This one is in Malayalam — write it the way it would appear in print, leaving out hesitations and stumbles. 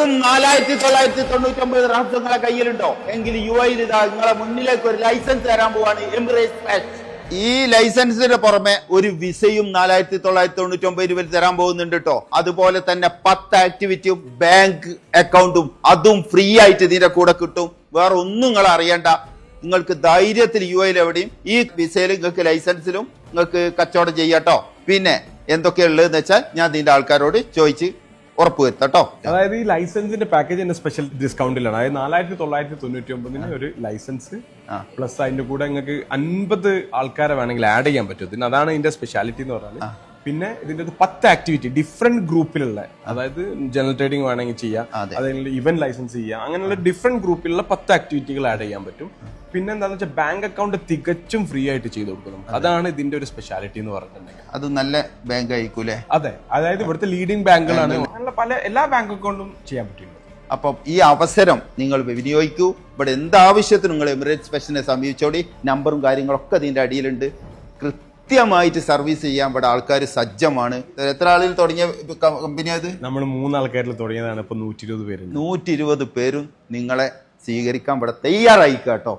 വെറും 4999 റംസ് നിങ്ങളെ കയ്യിലുണ്ടോ എങ്കിൽ UAE ഇതാ നിങ്ങളെ മുന്നിലേക്ക് ഒരു ലൈസൻസ് തരാൻ പോവാണ് എമിറേറ്റ്സ് ഫ്ലാഷ്. ഈ ലൈസൻസിന് പുറമെ ഒരു വിസയും 4999 രൂപ തരാൻ പോകുന്നുണ്ട് കേട്ടോ. അതുപോലെ തന്നെ 10 ആക്ടിവിറ്റിയും ബാങ്ക് അക്കൗണ്ടും അതും ഫ്രീ ആയിട്ട് ഇതിന്റെ കൂടെ കിട്ടും. വേറെ ഒന്നും നിങ്ങൾ അറിയണ്ട. നിങ്ങൾക്ക് ധൈര്യത്തിൽ UAE എവിടെയും ഈ വിസയിലും നിങ്ങൾക്ക് ലൈസൻസിലും നിങ്ങൾക്ക് കച്ചവടം ചെയ്യാട്ടോ. പിന്നെ എന്തൊക്കെയുള്ളതെന്ന് വെച്ചാൽ ഞാൻ ഇതിന്റെ ആൾക്കാരോട് ചോദിച്ച് ഉറപ്പുവരുത്തട്ടോ. അതായത് ഈ ലൈസൻസിന്റെ പാക്കേജ് സ്പെഷ്യൽ ഡിസ്കൗണ്ടിലാണ്. അതായത് 4999 ഒരു ലൈസൻസ് പ്ലസ് അതിന്റെ കൂടെ നിങ്ങൾക്ക് 50 ആൾക്കാരെ വേണമെങ്കിൽ ആഡ് ചെയ്യാൻ പറ്റും. അതാണ് ഇതിന്റെ സ്പെഷ്യാലിറ്റി എന്ന് പറഞ്ഞാൽ. പിന്നെ ഇതിന്റെ 10 ആക്ടിവിറ്റി ഡിഫറെന്റ് ഗ്രൂപ്പിലുള്ള, അതായത് ജനറൽ ട്രേഡിംഗ് വേണമെങ്കിൽ ചെയ്യാം, അതായത് ഇവന്റ് ലൈസൻസ് ചെയ്യാം, അങ്ങനെയുള്ള ഡിഫറെന്റ് ഗ്രൂപ്പിലുള്ള 10 ആക്ടിവിറ്റികൾ ആഡ് ചെയ്യാൻ പറ്റും. പിന്നെ എന്താണെന്ന് വെച്ചാൽ ബാങ്ക് അക്കൗണ്ട് തികച്ചും ഫ്രീ ആയിട്ട് ചെയ്ത് കൊടുക്കും. അതാണ് ഇതിന്റെ ഒരു സ്പെഷ്യാലിറ്റി എന്ന് പറഞ്ഞിട്ടുണ്ടെങ്കിൽ. അത് നല്ല ബാങ്ക് ആയിരിക്കൂലേ? അതെ, അതായത് ഇവിടുത്തെ ലീഡിംഗ് ബാങ്കുകളാണ്. എല്ലാ ബാങ്ക് അക്കൗണ്ടും ചെയ്യാൻ പറ്റും. അപ്പം ഈ അവസരം നിങ്ങൾ വിനിയോഗിക്കൂ. ഇവിടെ എന്താവശ്യത്തിനും നിങ്ങൾ എമിറേറ്റ്സ് ഫ്ലാഷിനെ സമീപിച്ചോടി. നമ്പറും കാര്യങ്ങളൊക്കെ ഇതിന്റെ അടിയിലുണ്ട്. കൃത്യമായിട്ട് സർവീസ് ചെയ്യാൻ ഇവിടെ ആൾക്കാർ സജ്ജമാണ്. എത്ര ആളിൽ തുടങ്ങിയ കമ്പനി അത്? നമ്മൾ 3 ആൾക്കാരിൽ തുടങ്ങിയതാണ്. ഇപ്പൊ 120 പേര്. 120 പേരും നിങ്ങളെ സ്വീകരിക്കാൻ ഇവിടെ തയ്യാറായിക്കാട്ടോ.